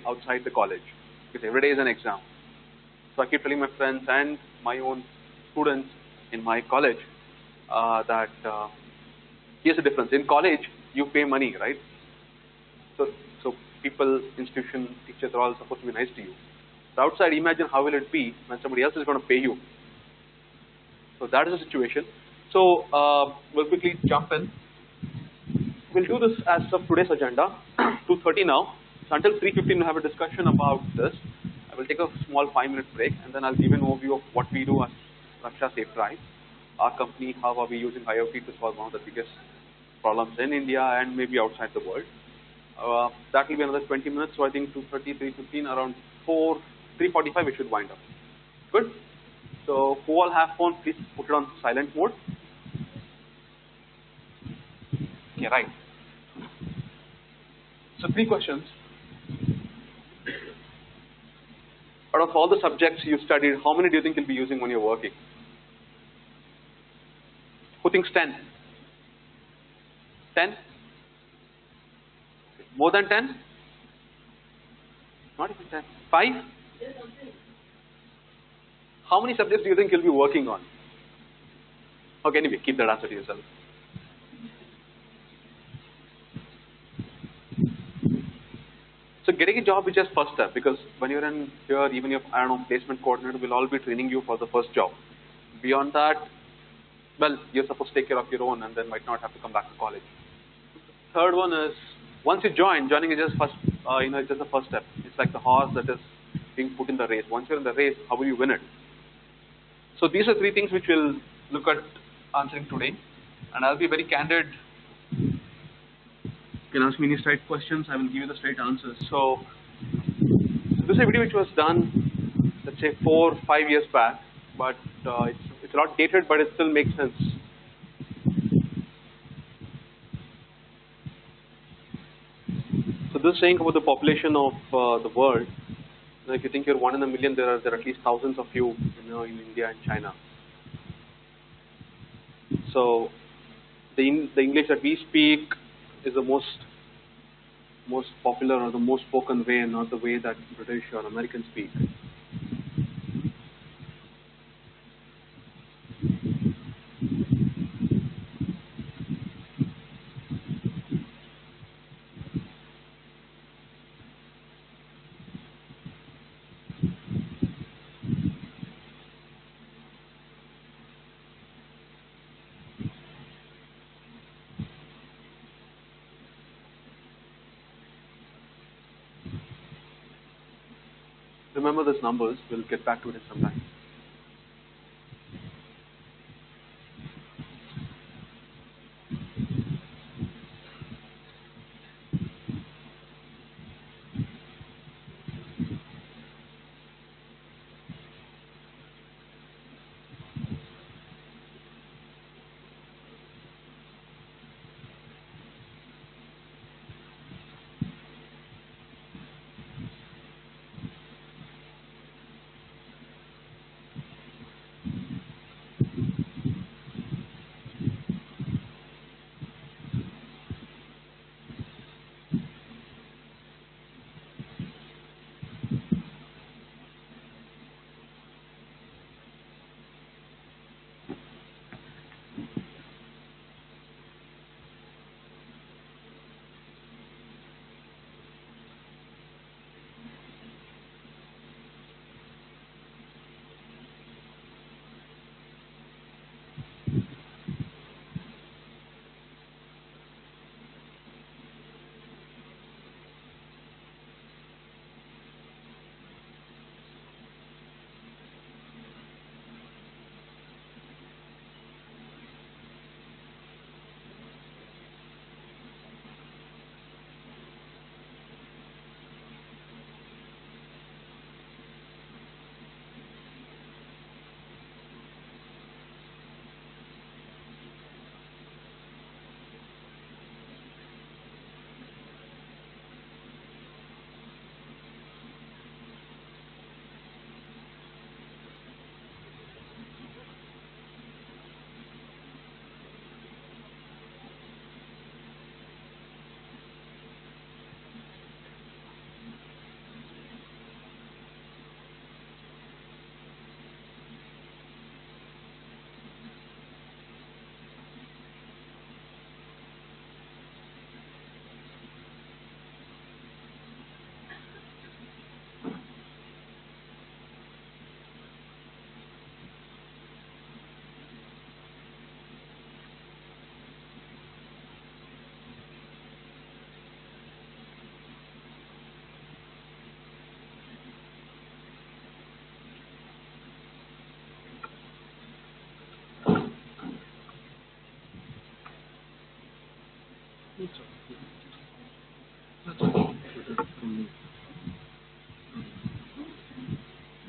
outside the college, because every day is an exam. So I keep telling my friends and my own students in my college that here's the difference. In college, you pay money, right? So people, institution, teachers are all supposed to be nice to you. So outside, imagine how will it be when somebody else is going to pay you. So that is the situation. So we'll quickly jump in. We'll do this as of today's agenda, 2:30 now. So until 3:15, we'll have a discussion about this. I will take a small 5-minute break, and then I'll give an overview of what we do as Raksha Safe Drive. Our company, how are we using IoT to solve one of the biggest problems in India and maybe outside the world. That will be another 20 minutes. So I think 2:30, 3:15, around 3:45, we should wind up. Good. So who all have phone, please put it on silent mode. Okay, right. So 3 questions. Out of all the subjects you studied, how many do you think you'll be using when you're working? Who thinks 10? 10? More than 10? Not even 10. 5? How many subjects do you think you'll be working on? Okay, anyway, keep that answer to yourself. So getting a job is just first step, because when you're in here, even your, I don't know, placement coordinator will all be training you for the first job. Beyond that, well, you're supposed to take care of your own and then might not have to come back to college. Third one is, once you joining is just first, it's just the first step. It's like the horse that is being put in the race. Once you're in the race, how will you win it? So these are 3 things which we'll look at answering today, and I'll be very candid. You can ask me any straight questions, I will give you the straight answers. So this is a video which was done, let's say 4 or 5 years back, but it's a lot dated, but it still makes sense. So this is saying about the population of the world. Now, if you think you're 1 in a million, there are at least thousands of you, in India and China. So the English that we speak is the most popular or the most spoken way, and not the way that British or Americans speak. Remember these numbers, we'll get back to it sometime.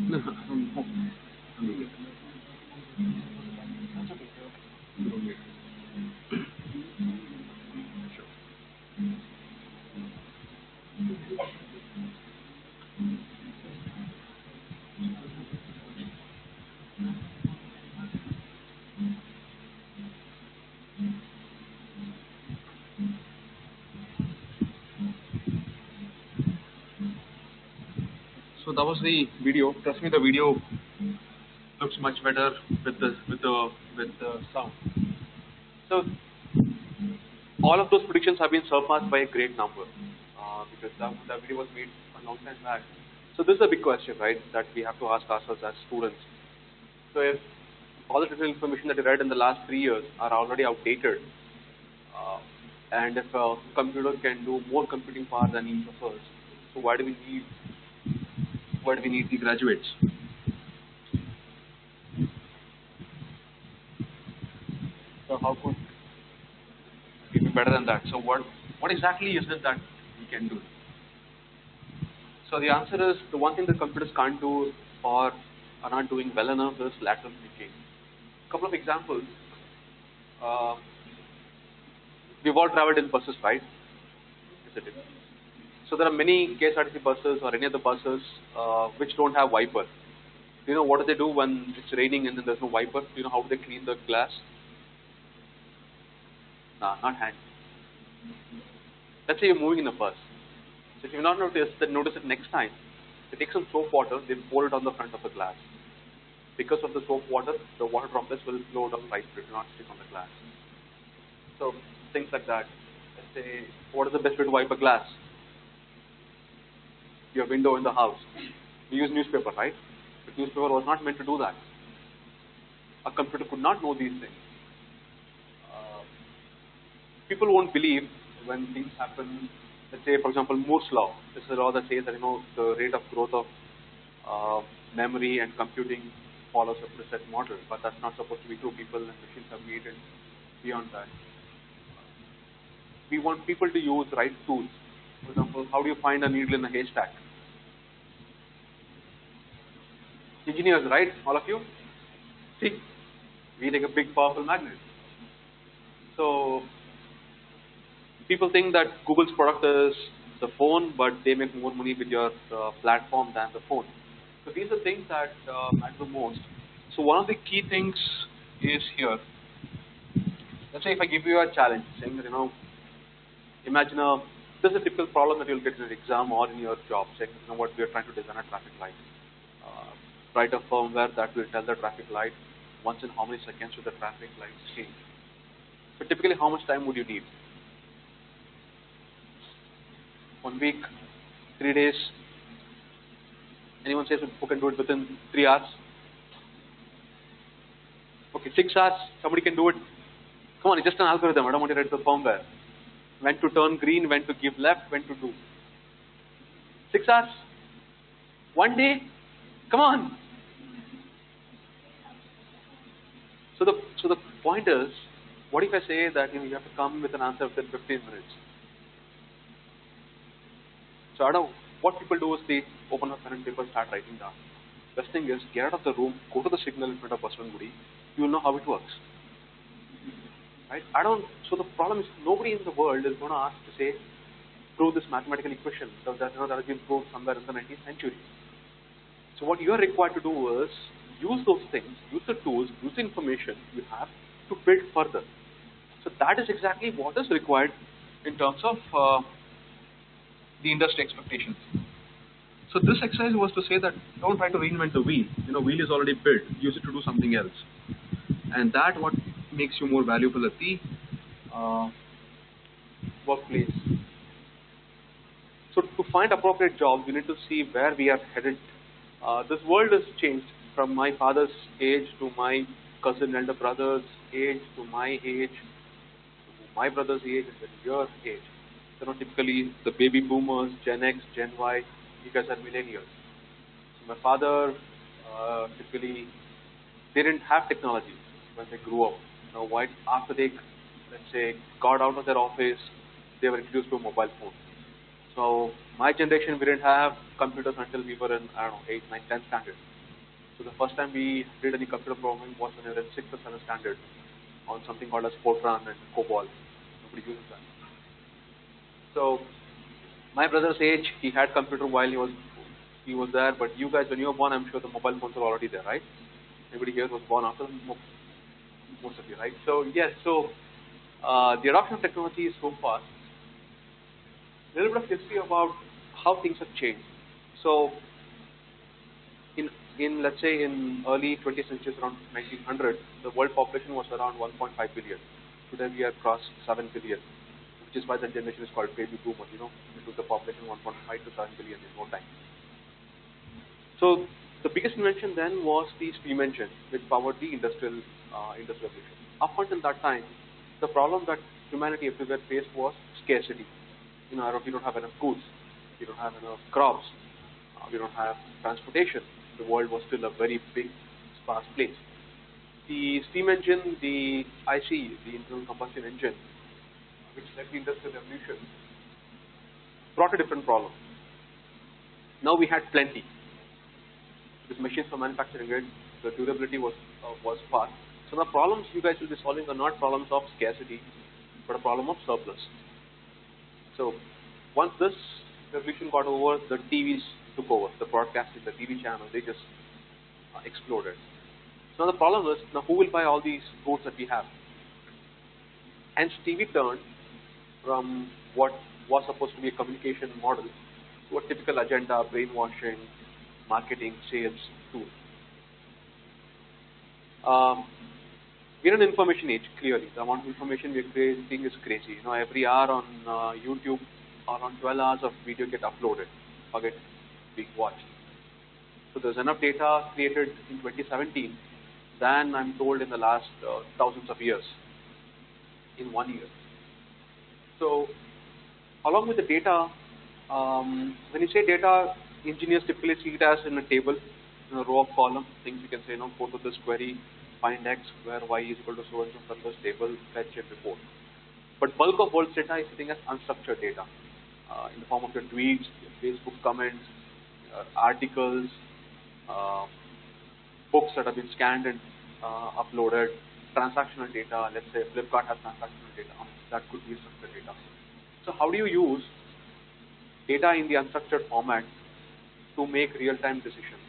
No, that's okay. So that was the video. Trust me, the video looks much better with the sound. So all of those predictions have been surpassed by a great number because that video was made a long time back. So this is a big question, right, that we have to ask ourselves as students. So if all the technical information that you read in the last 3 years are already outdated, uh, and if a computer can do more computing power than each of us, so why do we need the graduates? So how could it be better than that? So what exactly is it that we can do? So the answer is the one thing that computers can't do or are not doing well enough is lateral thinking. A couple of examples. Uh, we've all traveled in buses, right? Isn't it? So there are many KSRTC buses or any other buses which don't have wiper. Do you know what do they do when it's raining and then there's no wiper? Do you know how do they clean the glass? Nah, not hand. Let's say you're moving in a bus. So if you've not noticed, then notice it next time. They take some soap water, they pour it on the front of the glass. Because of the soap water, the water droplets will flow down right through, it will not stick on the glass. So things like that. Let's say, what is the best way to wipe a glass? Your window in the house. We use newspaper, right? But newspaper was not meant to do that. A computer could not know these things. Uh, People won't believe when things happen. Let's say, for example, Moore's law. This is a law that says that the rate of growth of memory and computing follows a preset model, but that's not supposed to be true. People and machines have made it beyond that. We want people to use right tools. For example, how do you find a needle in a haystack? Engineers, right? All of you? See, we take a big powerful magnet. So people think that Google's product is the phone, but they make more money with your platform than the phone. So these are things that matter the most. So one of the key things is here. Let's say if I give you a challenge, saying that imagine this is a typical problem that you'll get in an exam or in your job. Saying what we are trying to design a traffic light, write a firmware that will tell the traffic light once in how many seconds should the traffic lights change. So typically, how much time would you need? 1 week, 3 days. Anyone says who can do it within 3 hours? Okay, 6 hours. Somebody can do it. Come on, it's just an algorithm. I don't want to write the firmware. When to turn green, when to give left, when to do. 6 hours? 1 day? Come on. So the point is, what if I say that you have to come with an answer within 15 minutes? So I don't. What people do is they open up pen and paper, start writing down. Best thing is get out of the room, go to the signal in front of Baswangudi. You will know how it works, right? I don't. So the problem is nobody in the world is going to ask to say prove this mathematical equation that has been proved somewhere in the 19th century. So what you are required to do is use those things, use the tools, use the information you have to build further. So that is exactly what is required in terms of the industry expectations. So this exercise was to say that don't try to reinvent the wheel. Wheel is already built. Use it to do something else, and that what makes you more valuable at the uh, workplace. So to find appropriate jobs, we need to see where we are headed. This world has changed from my father's age to my cousin elder brother's age to my age to my brother's age and then your age. Typically the baby boomers, Gen X, Gen Y, you guys are millennials. So my father typically they didn't have technology when they grew up. Why after they let's say got out of their office, they were introduced to a mobile phone. So my generation, we didn't have computers until we were in, I don't know, 8, 9, 10th standard. So the first time we did any computer programming was when we were in 6th or 7th standard on something called as Fortran and COBOL. Nobody uses that. So my brother's age, he had computer while he was there. But you guys, when you were born, I'm sure the mobile phones were already there, right? Everybody here was born after most of you, right? So yes, so the adoption of technology is so fast. A little bit of history about how things have changed. So in let's say in early 20th century, around 1900, the world population was around 1.5 billion. Today we have crossed 7 billion, which is why the generation is called baby boomers. It took the population 1.5 to 7 billion in no time. So the biggest invention then was the steam engine, which powered the industrial revolution. Up until that time, the problem that humanity everywhere faced was scarcity. We don't have enough goods, we don't have enough crops, we don't have transportation. The world was still a very big, sparse place. The steam engine, the ICE, the internal combustion engine, which led the industrial revolution, brought a different problem. Now we had plenty. These machines for manufacturing it, the durability was fast. So the problems you guys will be solving are not problems of scarcity, but a problem of surplus. So once this revolution got over, the TVs took over, the broadcasting, the TV channels, they just exploded. So now the problem is, now who will buy all these goods that we have? Hence TV turned from what was supposed to be a communication model to a typical agenda, brainwashing, marketing, sales tool. We're in an information age, clearly. The amount of information we're creating is crazy. Every hour on YouTube, around 12 hours of video get uploaded or get being watched. So there's enough data created in 2017 than I'm told in the last thousands of years in 1 year. So along with the data, when you say data, engineers typically see it as in a table, in a row of column, things you can say, go to this query, find X, where Y is equal to so and so from this table, fetch and report. But bulk of world's data is sitting as unstructured data in the form of your tweets, your Facebook comments, articles, books that have been scanned and uploaded, transactional data. Let's say Flipkart has transactional data. That could be structured data. So how do you use data in the unstructured format to make real-time decisions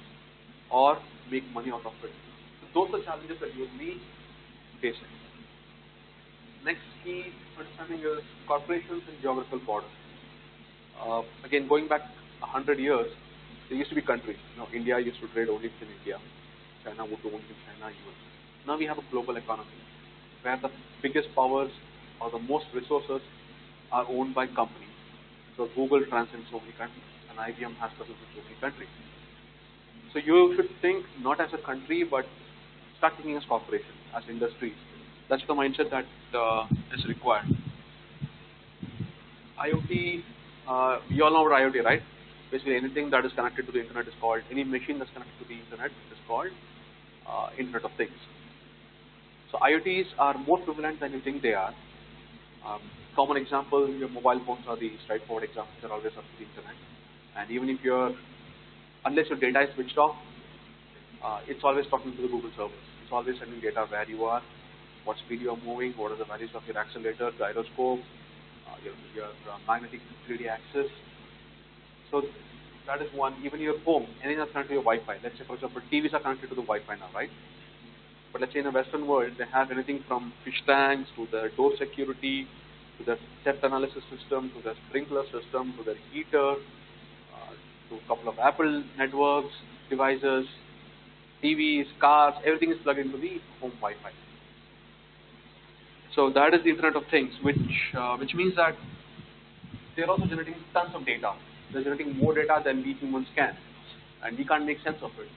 or make money out of it? So those are challenges that you and me facing. Next key understanding is corporations and geographical borders. Again, going back 100 years, there used to be countries. India used to trade only within India. China would do only with China, US. Now we have a global economy where the biggest powers or the most resources are owned by companies. So Google transcends so many countries, and IBM has presence in so many countries. So you should think not as a country, but start thinking as corporations, as industries. That's the mindset that is required. IoT, we all know about IoT, right? Basically anything that is connected to the internet is called, any machine that's connected to the internet is called Internet of Things. So IoTs are more prevalent than you think they are. Common example, your mobile phones are the straightforward examples. They're always up to the internet. And even if unless your data is switched off, it's always talking to the Google servers. It's always sending data where you are, what speed you are moving, what are the values of your accelerator, gyroscope, your magnetic 3D axis. So that is one. Even your home, anything that's connected to your Wi-Fi. Let's say, for example, TVs are connected to the Wi-Fi now, right? But let's say in the Western world, they have anything from fish tanks to the door security, to the theft analysis system, to the sprinkler system, to the heater, to a couple of Apple networks, devices, TVs, cars, everything is plugged into the home Wi-Fi. So that is the Internet of Things, which means that they're also generating tons of data. They're generating more data than we humans can, and we can't make sense of it.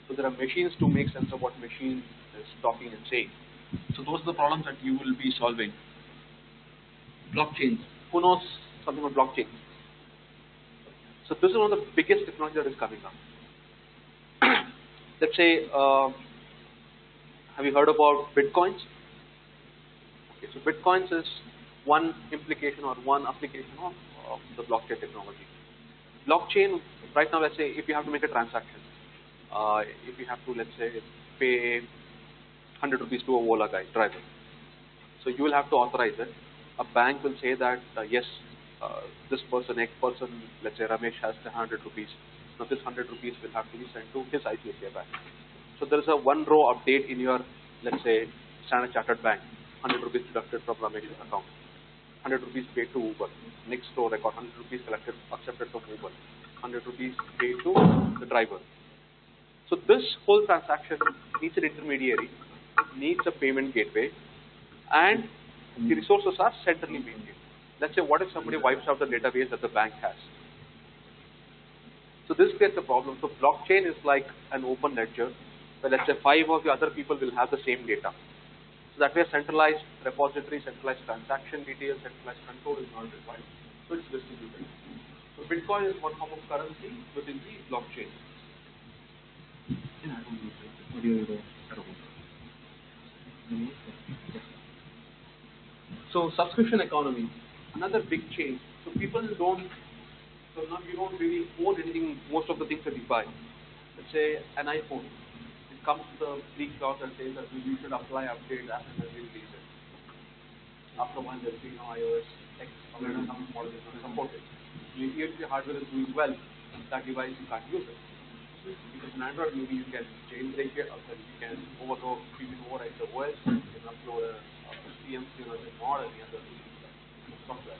So there are machines to make sense of what machine is talking and saying. So those are the problems that you will be solving. Blockchains. Who knows something about blockchains? So this is one of the biggest technology that is coming up. Let's say, have you heard about Bitcoins? Okay, so Bitcoins is one implication or one application of the blockchain technology. Blockchain, right now, let's say if you have to make a transaction, if you have to, let's say, pay 100 rupees to a Ola guy, driver. So you will have to authorize it. A bank will say that, yes, this person, X person, let's say Ramesh has 100 rupees. Now this 100 rupees will have to be sent to his ICICI bank. So there is a one row update in your, let's say, Standard Chartered Bank. 100 rupees deducted from Ramesh's account. 100 rupees paid to Uber. Next row record, 100 rupees collected, accepted from Uber. 100 rupees paid to the driver. So this whole transaction needs an intermediary, needs a payment gateway, and the resources are centrally maintained. Let's say, what if somebody wipes out the database that the bank has? So this creates a problem. So blockchain is like an open ledger, where let's say 5 of the other people will have the same data. So that way, centralized repository, centralized transaction details, centralized control is not required. So it's distributed. So Bitcoin is one form of currency within the blockchain. So subscription economy, another big change. So people don't, so now you don't really own anything, most of the things that you buy. Let's say an iPhone. It comes with a free clause that says that you should apply updates as soon as you release it. After one, there's iOS X or some model is not supported. Even if your hardware is doing well, that device you can't use it. Because in Android, maybe you can jailbreak it, or you can you can override the OS, you can upload a CMC or a mod or any other software.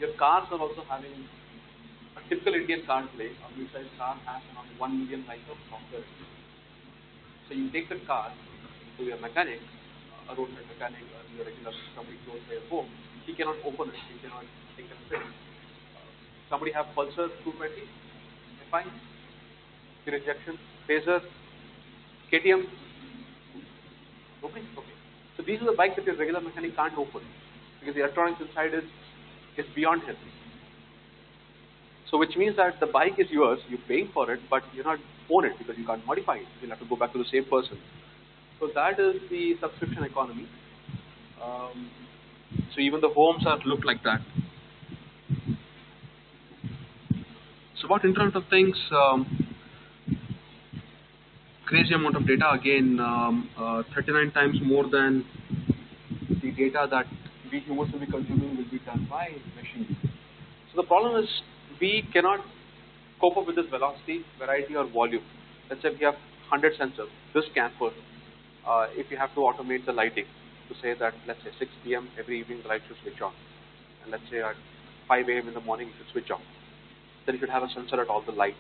Your cars are also having a typical Indian car today. A mid-sized car has around 1 million lines of software. So you take the car to your mechanic, a roadside mechanic, or your regular somebody close by your home. He cannot open it. He cannot take a fit. Somebody have Pulsar 220, fine. Rejection, Phaser, KTM. Okay. So these are the bikes that your regular mechanic can't open because the electronics inside is beyond him. So which means that the bike is yours, you're paying for it, but you're not own it because you can't modify it. You'll have to go back to the same person. So that is the subscription economy. So even the homes are looked like that. So about Internet of Things, crazy amount of data again, 39 times more than the data that we humans will be consuming will be done by machines. So the problem is we cannot cope up with this velocity, variety, or volume. Let's say we have 100 sensors. This camper, if you have to automate the lighting, to say that let's say 6 p.m. every evening the light should switch on, and let's say at 5 a.m. in the morning it should switch on. Then you should have a sensor at all the light.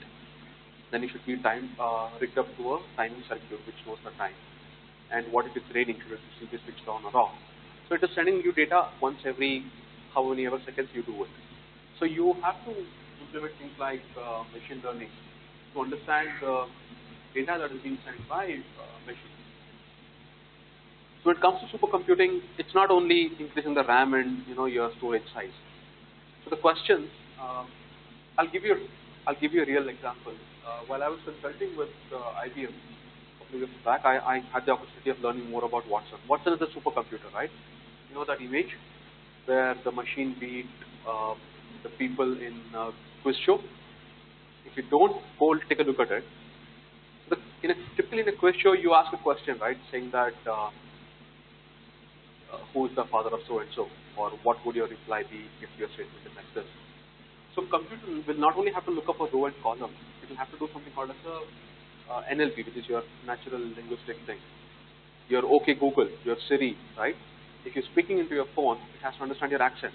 Then it should be rigged up to a timing circuit which knows the time. And what if it's raining? Should it be switched on or off? So it is sending you data once every how many ever seconds you do it. So you have to implement things like machine learning to understand the data that is being sent by machines. So when it comes to supercomputing, it's not only increasing the RAM and your storage size. So the questions, I'll give you a real example. While I was consulting with IBM a few years back, I had the opportunity of learning more about Watson. Watson is a supercomputer, right? You know that image where the machine beat the people in a quiz show? If you don't, go take a look at it. Typically in a quiz show, you ask a question, right, saying that who is the father of so-and-so, or what would your reply be if your statement is like this. So computer will not only have to look up a row and column, it will have to do something called as a NLP, which is your natural linguistic thing. Your OK Google, your Siri, right? If you're speaking into your phone, it has to understand your accent,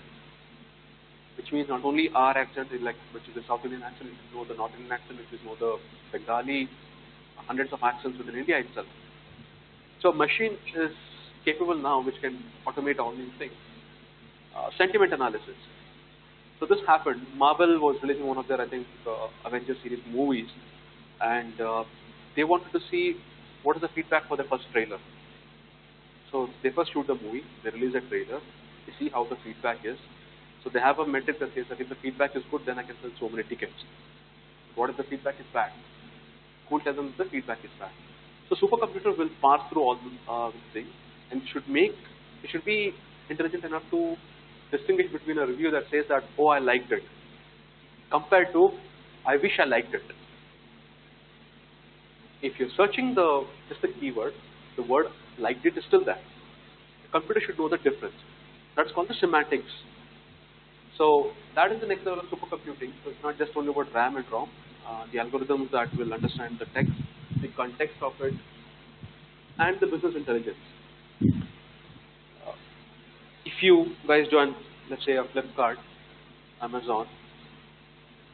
which means not only our accent, which is the South Indian accent, it will know the North Indian accent, it will know the Bengali, hundreds of accents within India itself. So a machine is capable now, which can automate all these things. Sentiment analysis. So this happened. Marvel was releasing one of their, I think, Avengers series movies, and they wanted to see what is the feedback for the first trailer. So they first shoot the movie, they release a trailer, they see how the feedback is. So they have a metric that says that if the feedback is good, then I can sell so many tickets. What if the feedback is bad? Who will tell them the feedback is bad? So supercomputer will pass through all these things, and it should be intelligent enough to distinguish between a review that says that, oh, I liked it, compared to, I wish I liked it. If you're searching just the keyword, the word liked it is still there. The computer should know the difference. That's called the semantics. So that is the next level of supercomputing. So it's not just only about RAM and ROM. The algorithms that will understand the text, the context of it, and the business intelligence. If you guys join, let's say, a Flipkart, Amazon,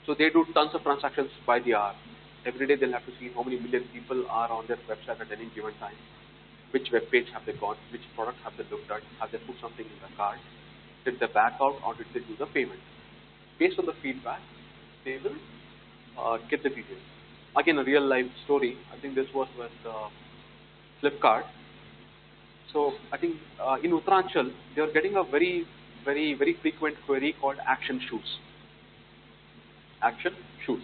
so they do tons of transactions by the hour. Every day they'll have to see how many million people are on their website at any given time, which web page have they gone, which product have they looked at, have they put something in the cart, did they back out or did they do the payment. Based on the feedback, they will get the details. Again, a real life story. I think this was with Flipkart. So I think in Uttaranchal, they are getting a very frequent query called action shoes. Action shoes.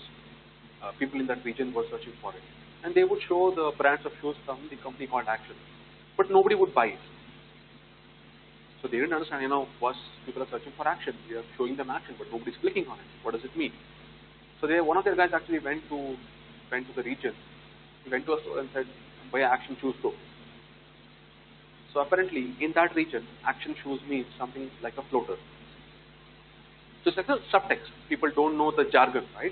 People in that region were searching for it. And they would show the brands of shoes from the company called Action. But nobody would buy it. So they didn't understand, was people are searching for action. We are showing them action, but nobody's clicking on it. What does it mean? So one of their guys actually went to the region. He went to a store and said, buy action shoes too. So apparently, in that region, action shoes means something like a floater. So it's like a subtext. People don't know the jargon, right?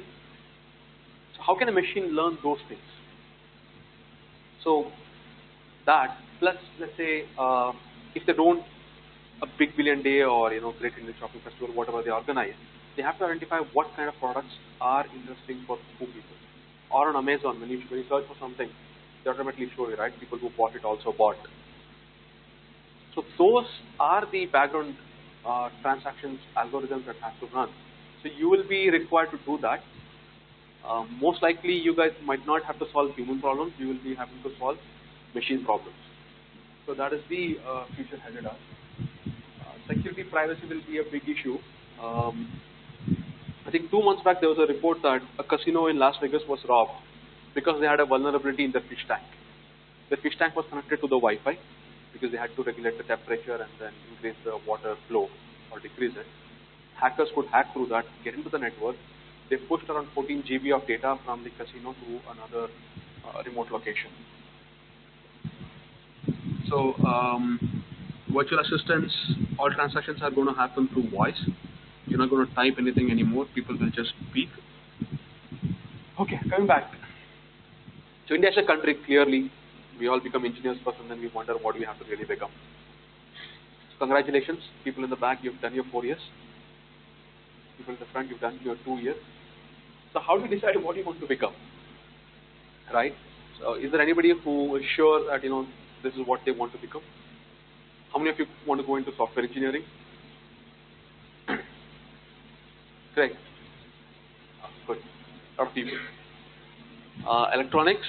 So how can a machine learn those things? So that, plus let's say, if they don't a big billion day or Great Indian Shopping Festival, whatever they organize, they have to identify what kind of products are interesting for who people. Or on Amazon, when you search for something, they automatically show you, right? People who bought it also bought. So those are the background transactions algorithms that have to run. So you will be required to do that. Most likely, you guys might not have to solve human problems. You will be having to solve machine problems. So that is the future headed us. Security privacy will be a big issue. I think 2 months back there was a report that a casino in Las Vegas was robbed because they had a vulnerability in their fish tank. The fish tank was connected to the Wi-Fi because they had to regulate the temperature and then increase the water flow or decrease it. Hackers could hack through that, get into the network. They pushed around 14 GB of data from the casino to another remote location. So virtual assistants, all transactions are going to happen through voice. You're not going to type anything anymore. People will just speak. Okay, coming back. So India is a country, clearly. We all become engineers first and then we wonder what we have to really become. So congratulations, people in the back, you've done your 4 years. People in the front, you've done your 2 years. So how do you decide what you want to become? Right? So is there anybody who is sure that, this is what they want to become? How many of you want to go into software engineering? Great. Good. A lot of people. Electronics?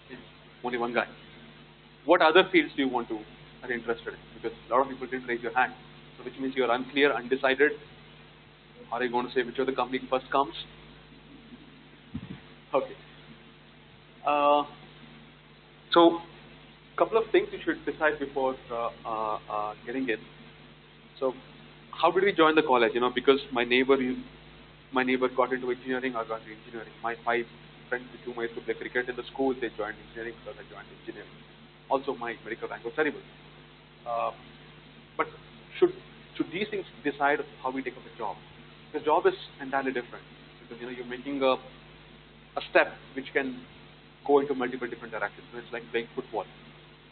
Yeah, only one guy. What other fields do you are interested in? Because a lot of people didn't raise your hand. So which means you're unclear, undecided. Are you going to say which of the company first comes? Okay. So, couple of things you should decide before getting in. So, how did we join the college? Because my neighbor got into engineering, I got into engineering. My 5 friends with whom I used to play cricket in the school, they joined engineering because I joined engineering. Also, my medical rank was terrible. But should these things decide how we take up a job? The job is entirely different because you're making a step which can go into multiple different directions. So it's like playing football.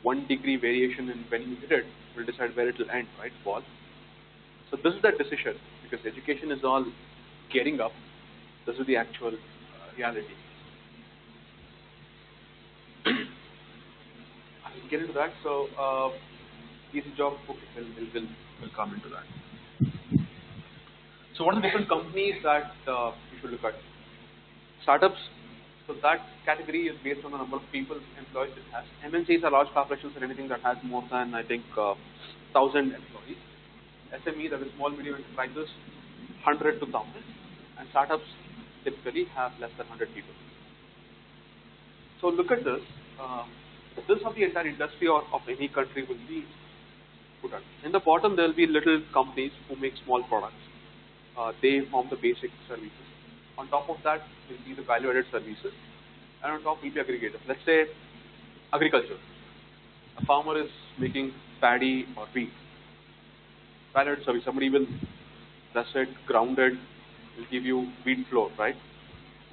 1 degree variation in when you hit it will decide where it will end, right? Ball. So this is the decision because education is all gearing up. This is the actual reality. I'll get into that. So easy job. Okay, we'll come into that. So what are the different companies that you should look at? Startups. So that category is based on the number of people, employees it has. MNCs are large corporations and anything that has more than, I think, 1,000 employees. SME, that is small, medium enterprises, 100 to 1,000. And startups typically have less than 100 people. So look at this. This is how the entire industry of any country will be put on. In the bottom, there will be little companies who make small products. They form the basic services. On top of that will be the value-added services, and on top will be aggregators. Let's say agriculture. A farmer is making paddy or wheat. Value-added service. Somebody will press it, ground it, will give you wheat flour, right?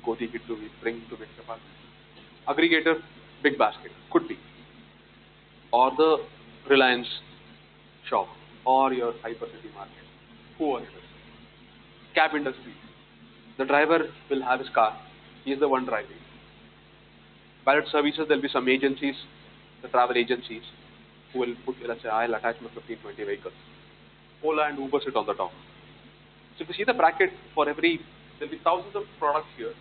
Go take it to bring to make chapati. Aggregator, big basket, could be, or the Reliance shop, or your hypercity market, whoever it is. Cab industry. The driver will have his car. He is the one driving. Valet services, there will be some agencies, the travel agencies, who will put, let's say, I'll attach my 15, 20 vehicles. Ola and Uber sit on the top. So if you see the bracket for every, there will be thousands of products here.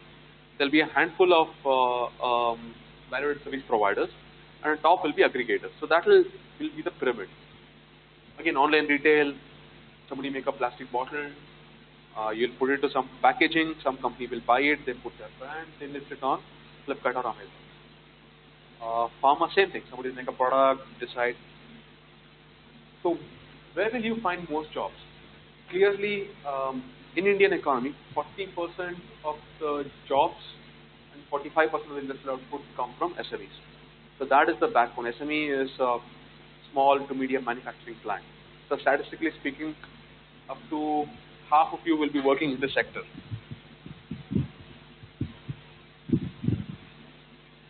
There will be a handful of value-added service providers, and on top will be aggregators. So that will be the pyramid. Again, online retail, somebody make a plastic bottle, you'll put it to some packaging, some company will buy it, they put their brand, they list it on Flipkart or Amazon. Pharma, same thing, somebody will make a product, decide. So where will you find most jobs? Clearly, in Indian economy, 40% of the jobs and 45% of the industrial output come from SMEs. So that is the backbone. SME is a small to medium manufacturing plant. So statistically speaking, up to half of you will be working in this sector.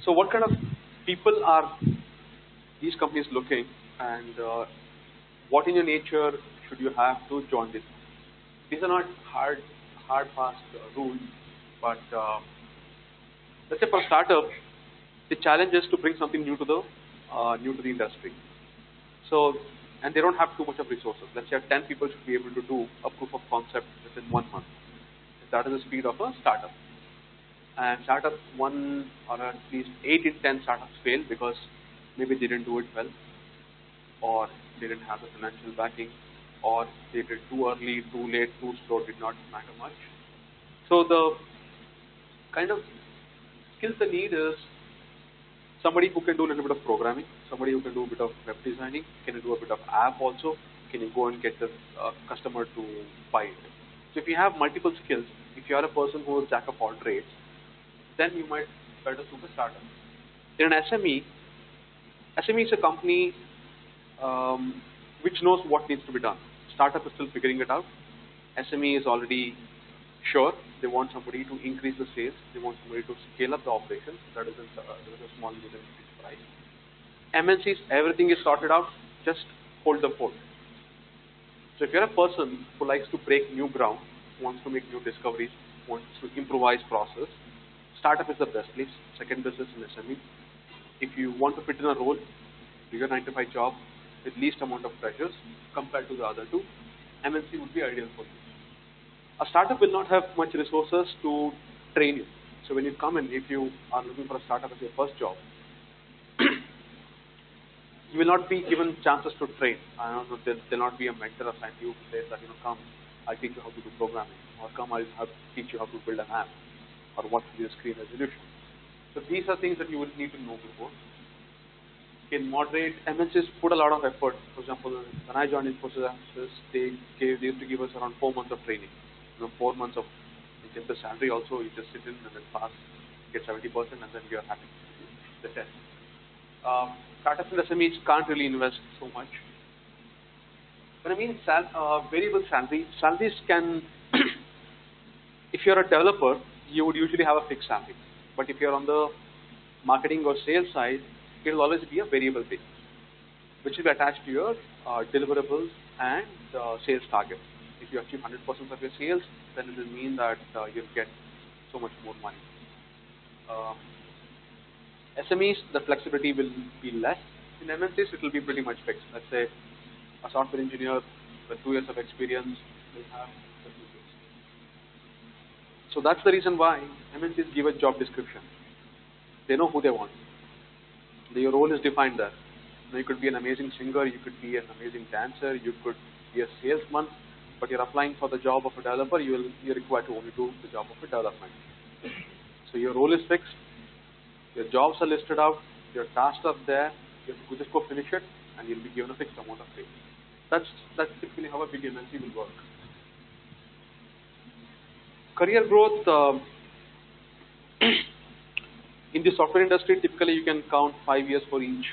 So what kind of people are these companies looking, and what in your nature should you have to join this? These are not hard fast rules, but let's say for a startup, the challenge is to bring something new to the industry. So, and they don't have too much of resources. Let's say 10 people should be able to do a proof of concept within 1 month. That is the speed of a startup. And startups, one or at least 8 in 10 startups fail because maybe they didn't do it well, or they didn't have the financial backing, or they did too early, too late, too slow, did not matter much. So the kind of skills they need is somebody who can do a little bit of programming, somebody who can do a bit of web designing, can you do a bit of app also, can you go and get the customer to buy it. So if you have multiple skills, if you are a person who is jack of all trades, then you might better suit a startup. In an SME is a company which knows what needs to be done. Startup is still figuring it out. SME is already sure. They want somebody to increase the sales. They want somebody to scale up the operations. That is a small medium price. MNCs, everything is sorted out. Just hold the fort. So if you're a person who likes to break new ground, wants to make new discoveries, wants to improvise process, startup is the best place. Second best is in SME. If you want to fit in a role, do your 9 to 5 job with least amount of pressures compared to the other two, MNC would be ideal for you. A startup will not have much resources to train you. So when you come in, if you are looking for a startup as your first job, you will not be given chances to train. I don't know, there'll not be a mentor assigned to you who says that, come, I'll teach you how to do programming, or come, I'll teach you how to build an app, or what to do a screen resolution. So these are things that you will need to know before. In moderate, MNCs put a lot of effort. For example, when I joined Infosys, they used to give us around 4 months of training. 4 months of, you get the salary also, you just sit in and then pass, get 70%, and then you're happy. The test. Startups and SMEs can't really invest so much. When I mean variable salaries can, if you're a developer, you would usually have a fixed salary. But if you're on the marketing or sales side, it will always be a variable pay, which will be attached to your deliverables and sales target. If you achieve 100% of your sales, then it will mean that you'll get so much more money. SMEs, the flexibility will be less. In MNCs, it will be pretty much fixed. Let's say a software engineer with 2 years of experience will have the 2 years. So that's the reason why MNCs give a job description. They know who they want. Your role is defined there. You could be an amazing singer, you could be an amazing dancer, you could be a salesman, but you're applying for the job of a developer, you're required to only do the job of a development. So your role is fixed, your jobs are listed out, your tasks are there, you have to just go finish it, and you'll be given a fixed amount of pay. That's typically how a big MNC will work. Career growth in the software industry, typically you can count 5 years for each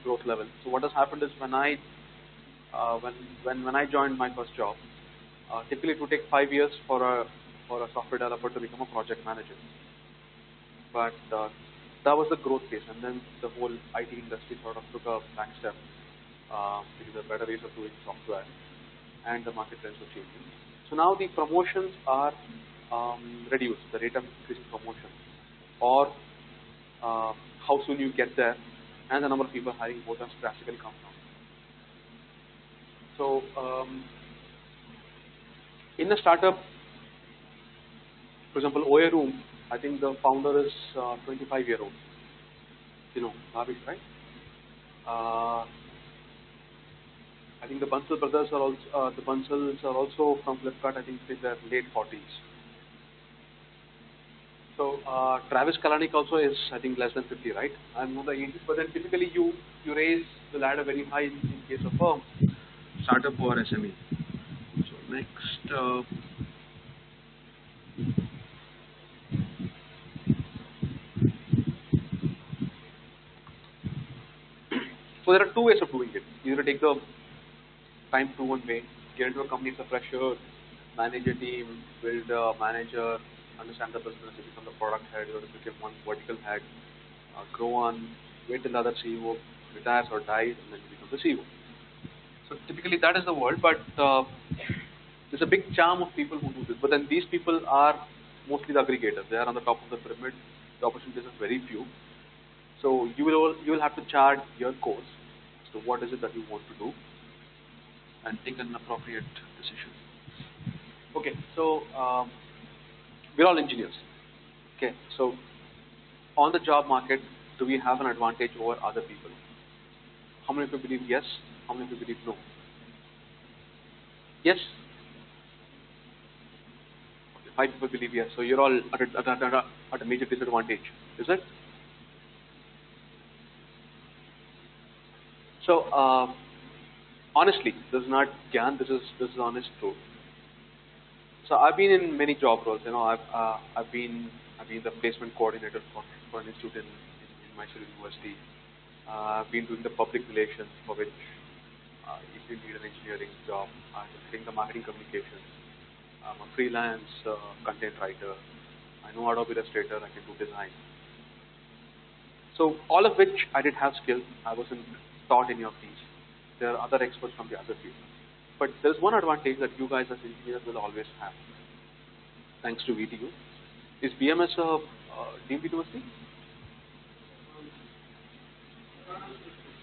growth level. So what has happened is when I joined my first job, typically it would take 5 years for a software developer to become a project manager. But that was the growth phase, and then the whole IT industry sort of took a back step because there are better ways of doing software, and the market trends were changing. So now the promotions are reduced, the rate of increasing promotions, or how soon you get there, and the number of people hiring both has drastically come down. So in a startup, for example, OA Room, I think the founder is 25-year-old. You know, Bhavish, right? I think the Bansal brothers are also from Flipkart. I think in their late 40s. So Travis Kalanick also is, I think, less than 50, right? I'm in the 80s, but then typically you raise the ladder very high in case of a startup or SME. So next. So there are two ways of doing it. Either take the time-proven way, get into a company as a fresher, manage a team, build a manager, understand the business, you become the product head, you become one vertical head, grow on, wait till the other CEO retires or dies, and then you become the CEO. So typically that is the world, but there's a big charm of people who do this. But then these people are mostly the aggregators. They are on the top of the pyramid. The opportunities are very few. So you will have to chart your course. So what is it that you want to do, and take an appropriate decision. Okay, so we're all engineers. Okay, so on the job market, do we have an advantage over other people? How many people believe yes? How many people believe no? Yes? Okay, 5 people believe yes. So you're all at a major disadvantage, is it? So honestly, this is not Gyan. This is honest truth. So I've been in many job roles. You know, I've been the placement coordinator for an institute in Mysore University. I've been doing the public relations, for which if you need an engineering job, I'm doing the marketing communications. I'm a freelance content writer. I know Adobe Illustrator. I can do design. So all of which I did have skills. I wasn't taught any of these. There are other experts from the other field. But there's one advantage that you guys as engineers will always have, thanks to VTU. Is BMS a deemed university?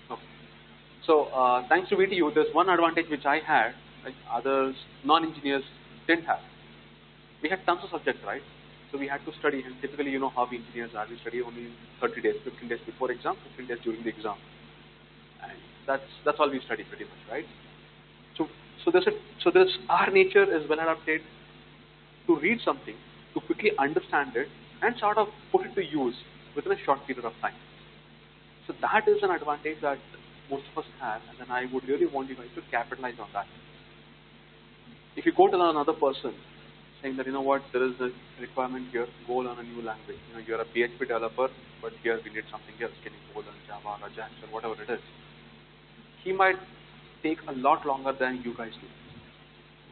No. So thanks to VTU, there's one advantage which I had, like others, non-engineers didn't have. We had tons of subjects, right? So we had to study, and typically you know how we engineers are. We study only 30 days, 15 days before exam, 15 days during the exam. And that's all we study pretty much, right? So there's our nature is well adapted to read something, to quickly understand it, and sort of put it to use within a short period of time. So that is an advantage that most of us have, and then I would really want you guys to capitalize on that. If you go to another person saying that, you know what, there is a requirement here, go learn a new language. You know, you're a PHP developer, but here we need something else. Can you go learn Java or Ajax or whatever it is? He might take a lot longer than you guys do.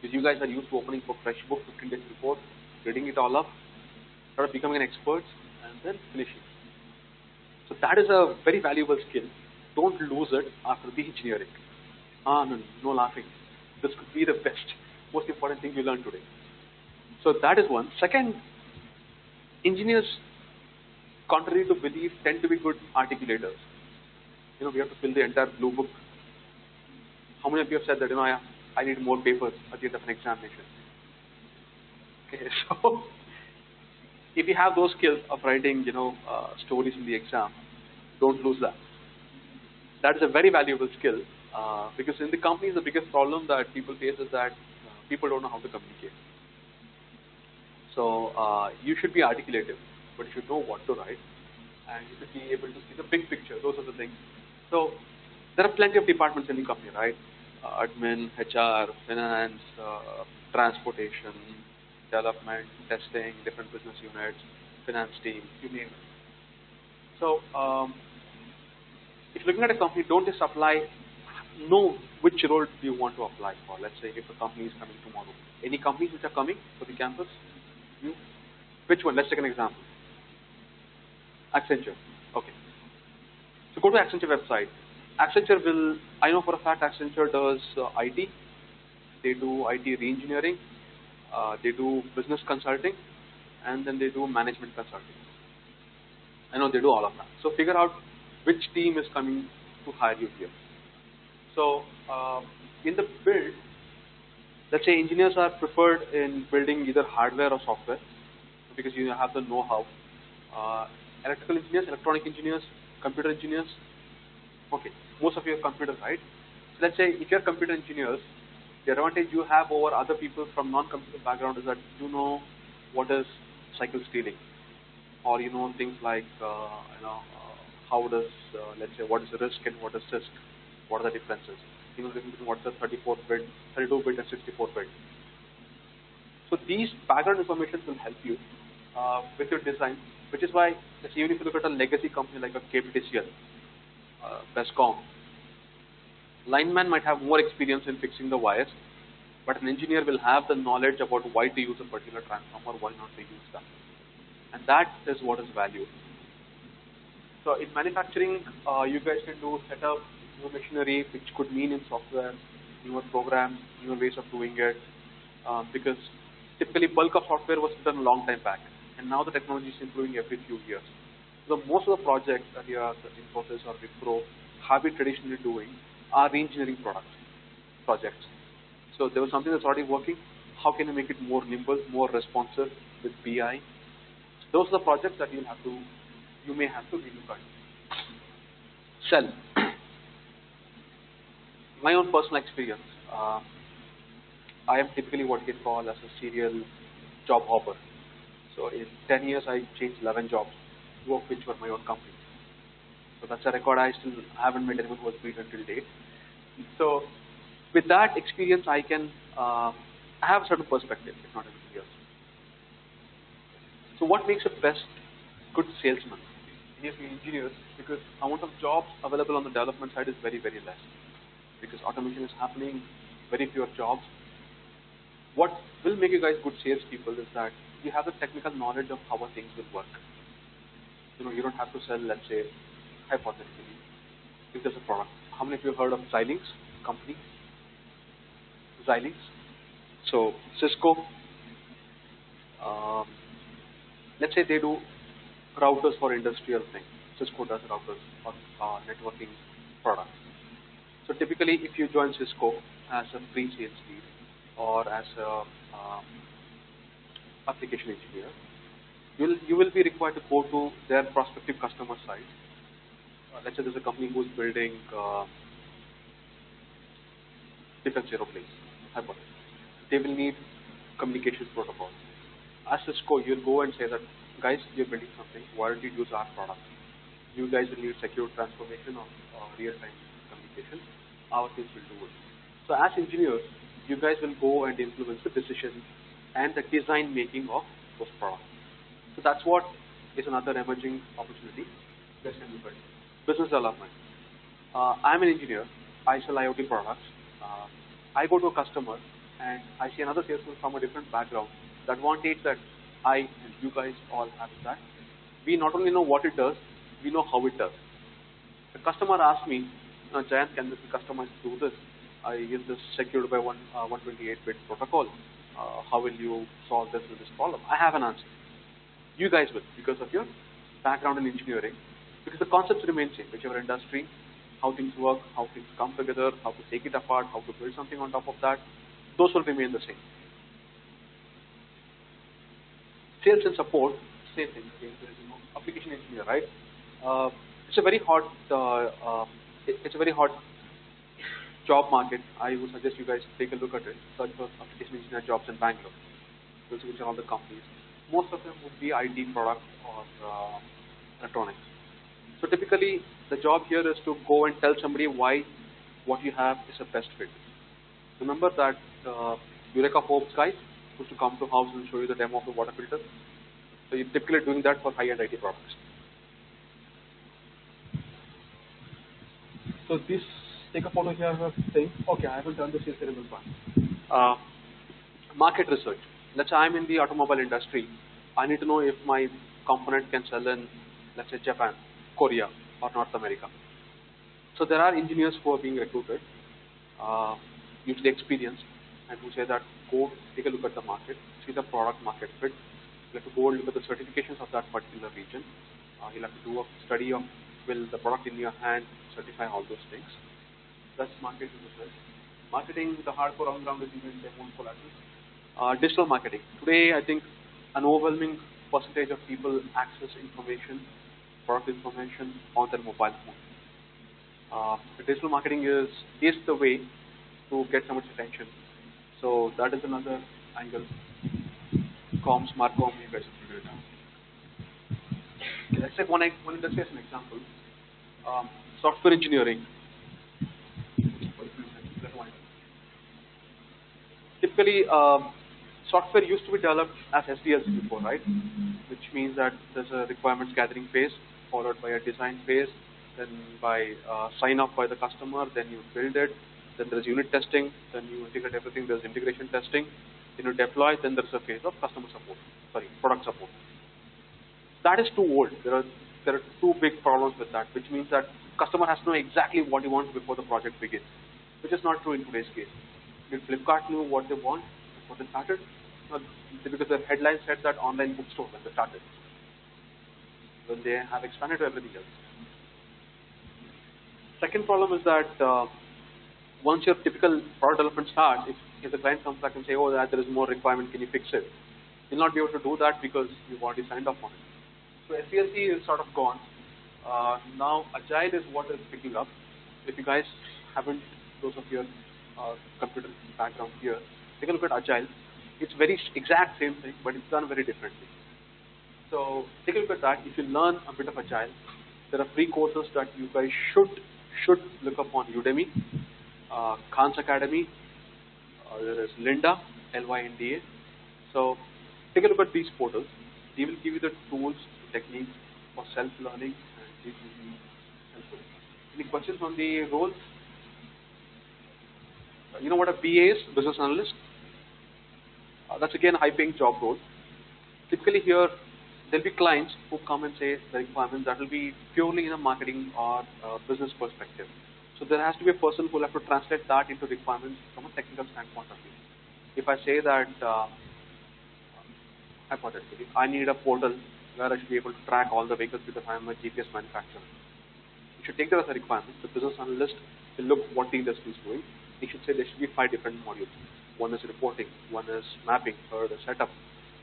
Because you guys are used to opening a fresh book 15 days before, reading it all up, sort of becoming an expert, and then finishing. So that is a very valuable skill. Don't lose it after the engineering. No laughing. This could be the best, most important thing you learn today. So that is one. Second, engineers, contrary to belief, tend to be good articulators. You know, we have to fill the entire blue book. How many of you have said that, you know, I need more papers at the end of an examination? Okay, so if you have those skills of writing, you know, stories in the exam, don't lose that. That is a very valuable skill because in the companies, the biggest problem that people face is that people don't know how to communicate. So you should be articulative, but you should know what to write, and you should be able to see the big picture. Those are the things. So there are plenty of departments in the company, right? Admin, HR, finance, transportation, development, testing, different business units, finance team, you name it. So if you're looking at a company, don't just apply, know which role do you want to apply for. Let's say if a company is coming tomorrow. Any companies which are coming for the campus? You? Which one? Let's take an example. Accenture. Okay. So go to Accenture website. Accenture will, I know for a fact Accenture does IT. They do IT re-engineering. They do business consulting. And then they do management consulting. I know they do all of that. So figure out which team is coming to hire you here. So in the build, let's say engineers are preferred in building either hardware or software because you have the know-how. Electrical engineers, electronic engineers, computer engineers. Okay, most of you are computer, right? So let's say if you're computer engineers, the advantage you have over other people from non-computer background is that you know what is cycle stealing, or you know things like how does let's say what is risk and what is CISC, what are the differences? You know what's the 34-bit, 32-bit, and 64-bit. So these background information will help you with your design, which is why let's say even if you look at a legacy company like a KPTCL, Bescom, lineman might have more experience in fixing the wires, but an engineer will have the knowledge about why to use a particular transformer, why not to use that. And that is what is valued. So in manufacturing, you guys can do setup, new machinery, which could mean in software, newer programs, newer ways of doing it, because typically bulk of software was done a long time back, and now the technology is improving every few years. So most of the projects that you are in Infosys or Wipro have been traditionally doing are re-engineering projects. So there was something that's already working. How can you make it more nimble, more responsive with BI? Those are the projects that you may have to relook at. Sell. My own personal experience. I am typically what we call as a serial job hopper. So in 10 years, I changed 11 jobs, two of which were my own company. So that's a record I still haven't met anyone who has beat until date. So with that experience, I can have a certain perspective, if not anything else. So what makes a best good salesman? Engineers, because amount of jobs available on the development side is very, very less. Because automation is happening, very fewer jobs. What will make you guys good salespeople is that you have the technical knowledge of how things will work. You don't have to sell, let's say, hypothetically, if there's a product. How many of you have heard of Xilinx company? Xilinx. So Cisco, let's say they do routers for industrial things. Cisco does routers for networking products. So typically, if you join Cisco as a pre-sales lead or as a application engineer, you will be required to go to their prospective customer side. Let's say there's a company who's building defense aeroplanes. They will need communication protocol. As Cisco, you'll go and say that, guys, you're building something. Why don't you use our product? You guys will need secure transformation of real-time communication. Our teams will do it. So as engineers, you guys will go and influence the decision and the design making of those products. So that's what is another emerging opportunity. Guys can look at it. Business development. I'm an engineer. I sell IoT products. I go to a customer and I see another salesman from a different background. The advantage that I and you guys all have is that we not only know what it does, we know how it does. The customer asks me, Jayant, can this be customized to do this? I use this secured by 128-bit protocol. How will you solve this with this problem? I have an answer. You guys will, because of your background in engineering, because the concepts remain same, whichever industry, how things work, how things come together, how to take it apart, how to build something on top of that, those will remain the same. Sales and support, same thing. Application engineer, right? It's a very hot. It's a very hot job market. I would suggest you guys take a look at it. Search for application engineer jobs in Bangalore. Which are all the companies. Most of them would be IT product or electronics. So typically, the job here is to go and tell somebody why what you have is a best fit. Remember that Eureka Forbes guys, supposed to come to house and show you the demo of the water filter. So you're typically doing that for high-end IT products. So this, take a photo here of thing. Okay, I haven't done this yet, terrible one. Market research. Let's say I'm in the automobile industry. I need to know if my component can sell in, let's say, Japan, Korea, or North America. So there are engineers who are being recruited, usually experienced, and who say that go take a look at the market, see the product market fit. You have to go and look at the certifications of that particular region. You'll have to do a study of will the product in your hand certify all those things. That's market research. Marketing, the hardcore on ground is even demos, collaterals. Digital marketing. Today, I think an overwhelming percentage of people access information, product information on their mobile phone. The digital marketing is the way to get someone's attention. So that is another angle. Comms, Marcom, you guys have figured it out. Okay, let's take one industry as an example. Software engineering. Typically, software used to be developed as SDLC before, right? Which means that there's a requirements gathering phase, followed by a design phase, then by sign off by the customer, then you build it, then there's unit testing, then you integrate everything, there's integration testing, then you deploy, then there's a phase of product support. That is too old. There are two big problems with that, which means that customer has to know exactly what he wants before the project begins, which is not true in today's case. Did Flipkart knew what they want before they started? No, because the headline said that online bookstore when they started. When they have expanded to everything else. Second problem is that once your typical product development starts, if the client comes back and say, oh, there is more requirement, can you fix it? You'll not be able to do that because you've already signed off on it. So SDLC is sort of gone. Now Agile is what is picking up. If you guys haven't, those of your computer background here, take a look at Agile. It's very exact same thing, but it's done very differently. So take a look at that. If you learn a bit of Agile, there are free courses that you guys should look up on Udemy, Khan's Academy. There is Lynda, Lynda. So take a look at these portals. They will give you the tools, techniques for self-learning, and these will be helpful. Any questions on the roles? You know what a BA is, business analyst? That's again a high-paying job role. Typically here, there'll be clients who come and say the requirements that will be purely in a marketing or business perspective. So there has to be a person who will have to translate that into requirements from a technical standpoint of view. If I say that, hypothetically, I need a portal where I should be able to track all the vehicles because I am a GPS manufacturer. You should take that as a requirement. The business analyst will look what the industry is doing. He should say there should be 5 different modules. One is reporting, one is mapping, third is setup,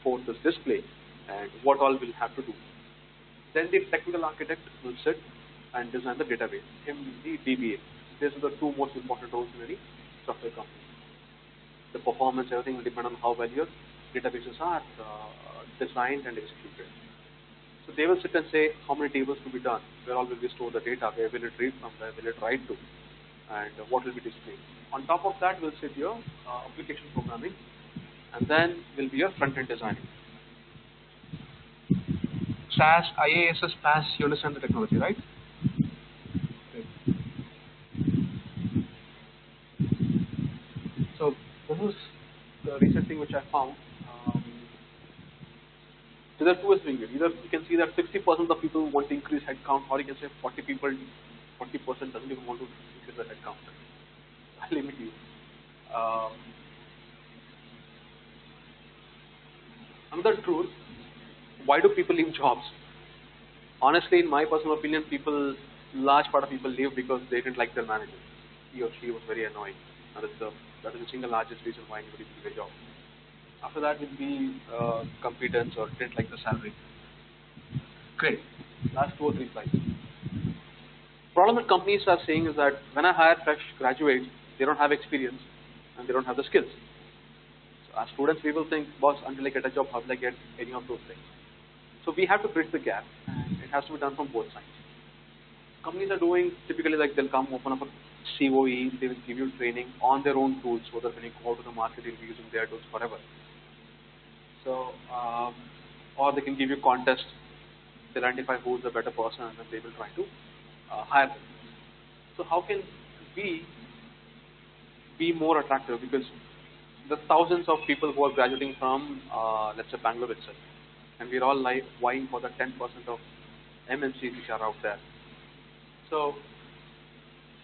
fourth is display, and what all we'll have to do. Then the technical architect will sit and design the database, him the DBA. These are the 2 most important roles in any software company. The performance, everything will depend on how well your databases are designed and executed. So they will sit and say how many tables to be done, where all will we store the data, where will it read from, where will it write to, and what will be displayed. On top of that will sit your application programming, and then will be your front-end designing. SAS, IASS, PAS, you understand the technology, right? So this is the recent thing which I found. There are 2 ways doing it. Either you can see that 60% of people want to increase headcount, or you can say 40% doesn't even want to increase the headcount. I'll limit you. Another truth, why do people leave jobs? Honestly, in my personal opinion, large part of people leave because they didn't like their manager. He or she was very annoying. That is the single largest reason why anybody leaves a job. After that will be competence or didn't like the salary. Great. Last 2 or 3 slides. Problem that companies are saying is that when I hire fresh graduates, they don't have experience and they don't have the skills. So as students, we will think, boss, until I get a job, how will I get any of those things? So we have to bridge the gap, and it has to be done from both sides. Companies are doing typically like they'll come open up a COE, they will give you training on their own tools so that when you go out to the market, you'll be using their tools forever. So, or they can give you contests, they identify who's the better person, and then they will try to hire them. So how can we be more attractive? Because the thousands of people who are graduating from, let's say, Bangalore itself, and we're all like vying for the 10% of MNCs which are out there. So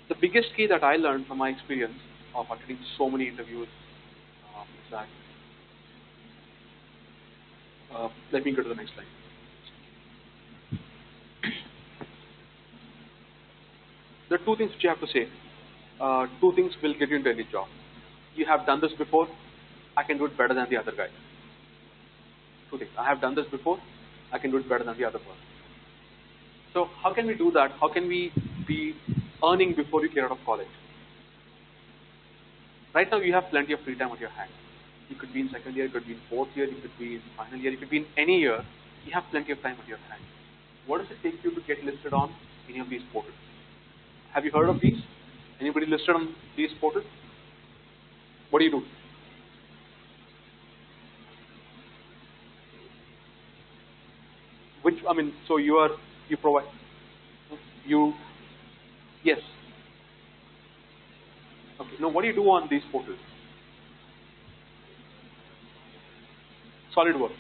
the biggest key that I learned from my experience of attending so many interviews is that, let me go to the next slide. There are two things which you have to say. Two things will get you into any job. You have done this before, I can do it better than the other guy. Two things. I have done this before, I can do it better than the other person. So how can we do that? How can we be earning before you get out of college? Right now you have plenty of free time on your hands. You could be in second year, you could be in fourth year, you could be in final year, you could be in any year. You have plenty of time on your hands. What does it take you to get listed on any of these portals? Have you heard of these? Anybody listed on these portals? What do you do? Which, I mean, so you provide, yes. Okay, now what do you do on these portals? SolidWorks.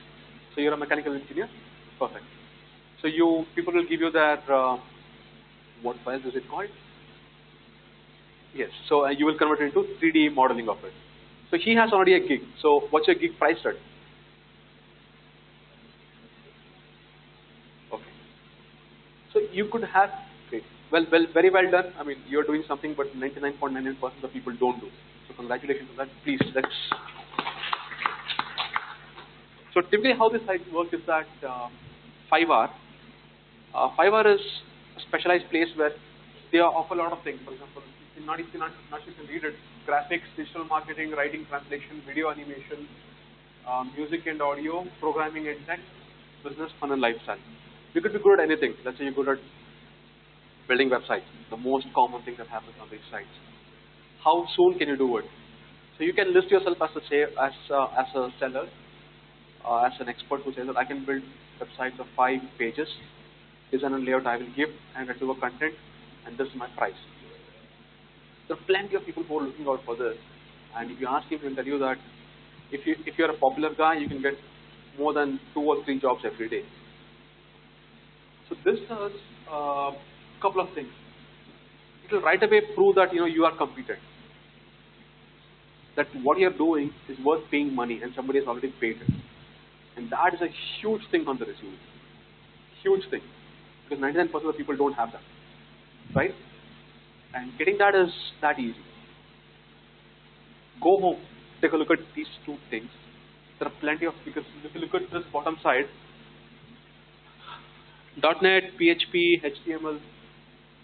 So you're a mechanical engineer? Perfect. So people will give you their, what files is it called? Yes, so you will convert it into 3D modeling of it. So he has already a gig. So what's your gig priced at? Okay. So you could have, okay, well, very well done. I mean, you're doing something but 99.99% of people don't do. So congratulations on that. Please, let's. So typically how this site works is that Fiverr is a specialized place where they offer a lot of things. For example, not you can read it: graphics, digital marketing, writing, translation, video animation, music and audio, programming and tech, business, fun and lifestyle. You could be good at anything. Let's say you're good at building websites, the most common thing that happens on these sites. How soon can you do it? So you can list yourself as a seller, as an expert who says that I can build websites of 5 pages, design and layout I will give, and I do a content, and this is my price. There are plenty of people who are looking out for this, and if you ask him, he'll tell you that if you're a popular guy, you can get more than 2 or 3 jobs every day. So this does a couple of things. It will right away prove that you are competent, that what you're doing is worth paying money, and somebody has already paid it. And that is a huge thing on the resume. Huge thing. Because 99% of people don't have that. Right? And getting that is that easy. Go home, take a look at these 2 things. There are plenty of, because if you look at this bottom side, .NET, PHP, HTML,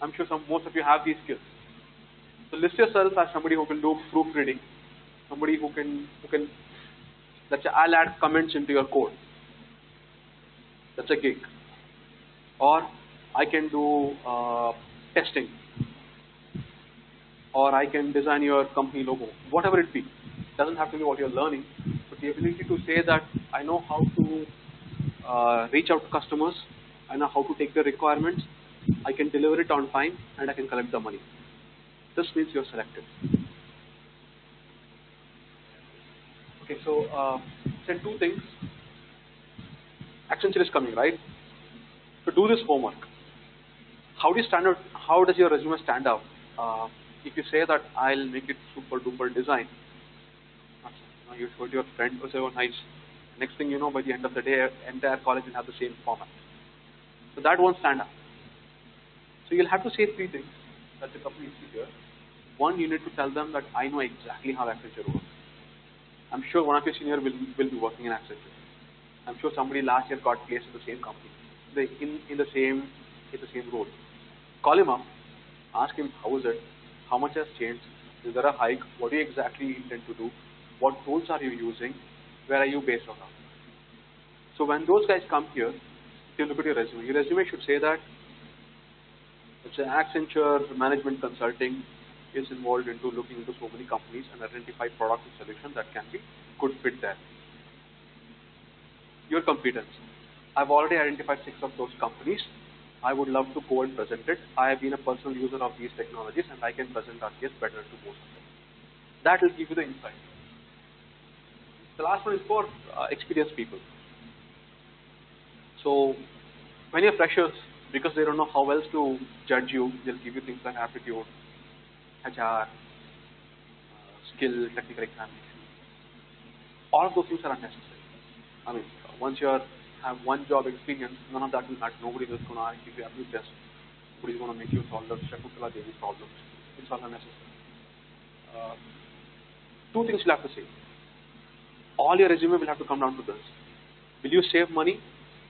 I'm sure most of you have these skills. So list yourself as somebody who can do proofreading, somebody who can let's say I'll add comments into your code. That's a gig. Or I can do testing. Or I can design your company logo. Whatever it be. Doesn't have to be what you're learning. But the ability to say that I know how to reach out to customers. I know how to take their requirements. I can deliver it on time. And I can collect the money. This means you're selected. Okay, so said 2 things. Accenture is coming, right? So do this homework. How does your resume stand out? If you say that I'll make it super duper design, you told your friend to say, oh nice. Next thing you know, by the end of the day, entire college will have the same format. So that won't stand up. So you'll have to say 3 things that the company sees here. One, you need to tell them that I know exactly how Accenture works. I'm sure one of your seniors will be working in Accenture. I'm sure somebody last year got placed in the same company, in the same role. Call him up, ask him how is it, how much has changed, is there a hike, what do you exactly intend to do, what tools are you using, where are you based on? So when those guys come here, you look at your resume. Your resume should say that it's an Accenture management consulting is involved into looking into so many companies and identify products and solutions that can be good fit there. your competence. I've already identified 6 of those companies. I would love to go and present it. I have been a personal user of these technologies and I can present our case better to most of them. That will give you the insight. The last one is for experienced people. So when you're freshers, because they don't know how else to judge you, they'll give you things like aptitude, HR, skill, technical examination. All of those things are unnecessary. I mean, once you have one job experience, none of that will matter. Nobody is going to ask if you have new test. Nobody is going to make you solve the Shakuntala Devi problems. It's all unnecessary. Uh, Two things you'll have to say. All your resume will have to come down to this. Will you save money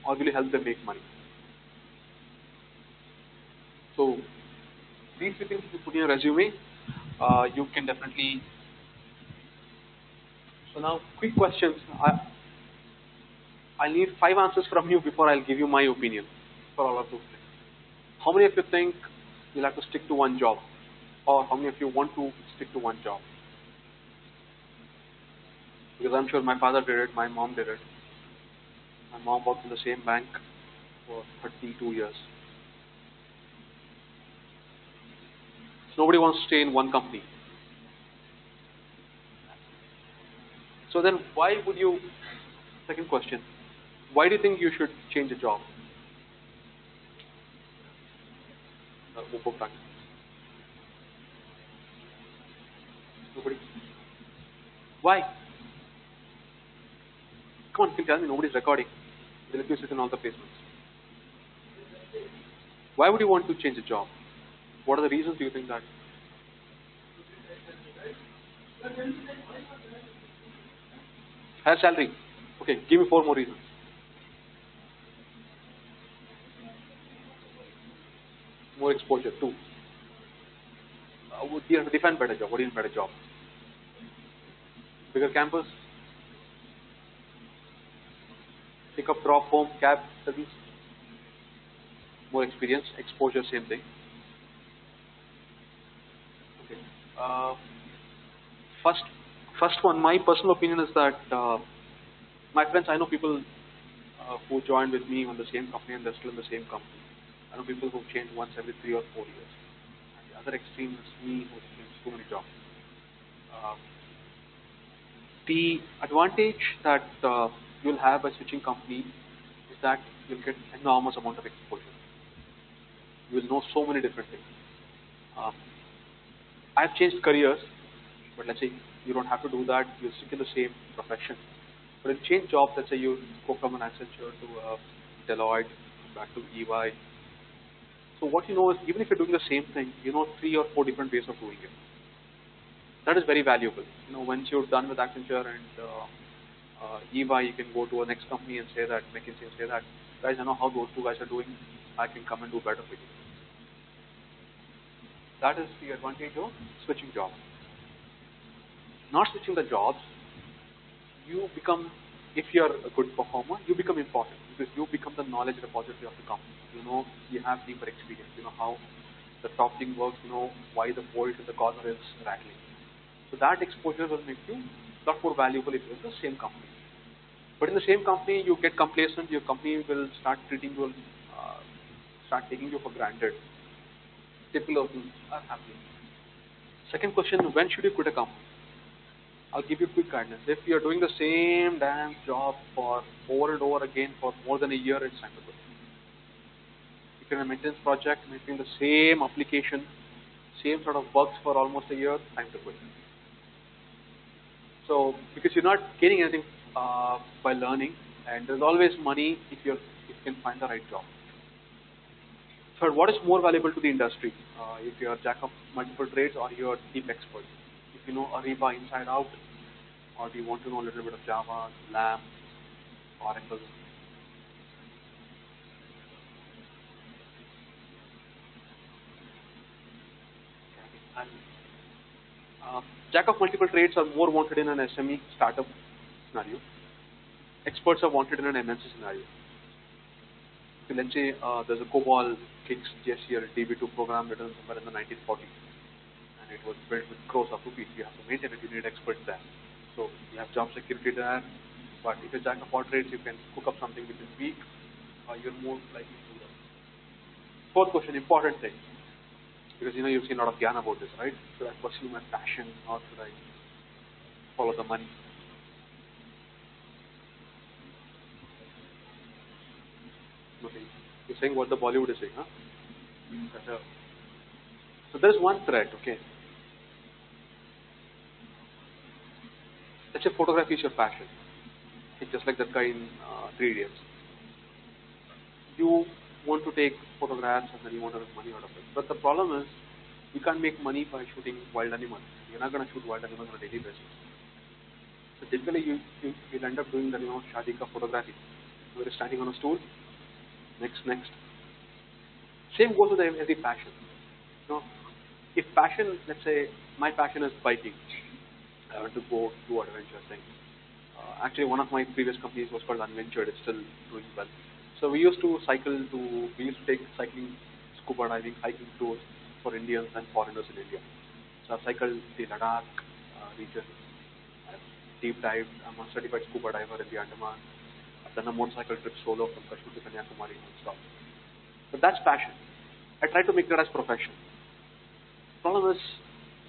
or will you help them make money? So these three things you put in your resume, you can definitely. So now, quick questions. I need 5 answers from you before I'll give you my opinion for all of those things. How many of you think you'll have to stick to one job? Or how many of you want to stick to one job? Because I'm sure my father did it, my mom did it. My mom worked in the same bank for 32 years. So nobody wants to stay in one company. So then why would you, second question, why do you think you should change a job? Nobody? Why? Come on, you can tell me, nobody's recording. They'll let you sit in all the placements. Why would you want to change a job? What are the reasons do you think that? Higher salary. Okay, give me 4 more reasons. More exposure, 2. Would you have to define better job? What do you mean better job? Bigger campus? Pick up, drop, home, cab service? More experience, exposure, same thing. Okay. First one, my personal opinion is that my friends, I know people who joined with me on the same company and they're still in the same company. I know people who change once every 3 or 4 years. And the other extreme is me who changed too many jobs. The advantage that you'll have by switching company is that you'll get enormous amount of exposure. You will know so many different things. I've changed careers, but let's say you don't have to do that. You stick in the same profession. But if you change jobs, let's say you go from an Accenture to Deloitte, back to EY. So what you know is, even if you're doing the same thing, you know 3 or 4 different ways of doing it. That is very valuable. You know, once you're done with Accenture and EY, you can go to a next company and say that, McKinsey, and say that, guys, I know how those 2 guys are doing. I can come and do better for you. That is the advantage of switching jobs. Not switching the jobs, you become, if you're a good performer, you become important because you become the knowledge repository of the company. You know, you have deeper experience. You know how the top thing works. You know why the bolt in the corner is rattling. So that exposure will make you a lot more valuable if you're in the same company. But in the same company, you get complacent. Your company will start treating you, start taking you for granted. Typical of things are happening. Second question: when should you quit a company? I'll give you quick guidance. If you're doing the same damn job for over and over again for more than a year, it's time to quit. If you're in a maintenance project, making the same application, same sort of bugs for almost a year, time to quit. So, because you're not getting anything by learning, and there's always money if you can find the right job. Third, what is more valuable to the industry? If you're a jack of multiple trades or you're a deep expert. If you know Ariba inside out, or do you want to know a little bit of Java, LAMP, Oracle? And jack of multiple trades are more wanted in an SME startup scenario. Experts are wanted in an MNC scenario. So let's say there's a COBOL, Kix, JSC, or DB2 program written somewhere in the 1940s, and it was built with crores of rupees. You have to maintain it. You need experts there. So you have job security there. But if you're jack of all trades, you can cook up something which is weak, you're more likely to learn. Fourth question, important thing, because you've seen a lot of gyan about this, right? Should I pursue my passion or should I follow the money? Okay. You're saying what the Bollywood is saying, huh? So there's one thread, okay? Let's say photography is your passion. It's just like that guy in 3 Idiots. You want to take photographs and then you want to make money out of it. But the problem is, you can't make money by shooting wild animals. You're not going to shoot wild animals on a daily basis. So typically, you'll end up doing that, shadi ka photography. You're standing on a stool. Next. Same goes with every passion. If passion, let's say, my passion is biking. I want to go do adventure things. Actually, one of my previous companies was called Unventured. It's still doing well. So we used to take cycling, scuba diving, hiking tours for Indians and foreigners in India. So I cycled the Ladakh region. I've deep dived. I'm a certified scuba diver in the Andaman. I've done a motorcycle trip solo from Kashmir to Kanyakumari non-stop. But that's passion. I try to make that as profession. Problem is,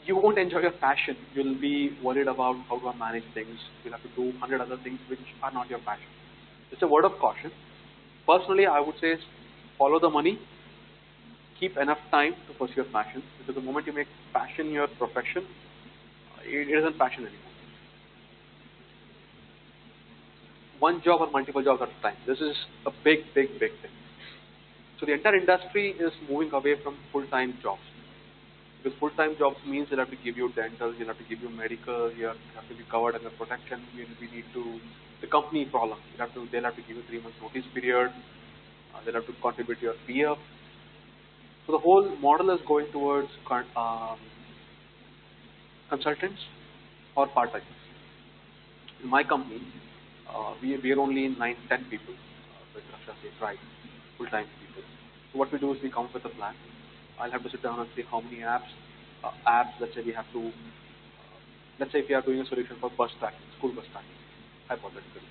you won't enjoy your passion. You'll be worried about how to manage things. You'll have to do 100 other things which are not your passion. It's a word of caution. Personally, I would say follow the money. Keep enough time to pursue your passion. Because the moment you make passion your profession, it isn't passion anymore. One job or multiple jobs at a time. This is a big thing. So the entire industry is moving away from full-time jobs. Because full-time jobs means they'll have to give you dental, you'll have to give you medical, you have to be covered under protection, the company problem, they'll have to give you 3 months notice period, they'll have to contribute to your PF. So the whole model is going towards consultants or part-time. In my company, we are only 9-10 people with Russia Safe Right, full-time people. So what we do is we come up with a plan. I'll have to sit down and see how many apps, let's say we have to, let's say if we are doing a solution for bus tracking, school bus tracking, hypothetically.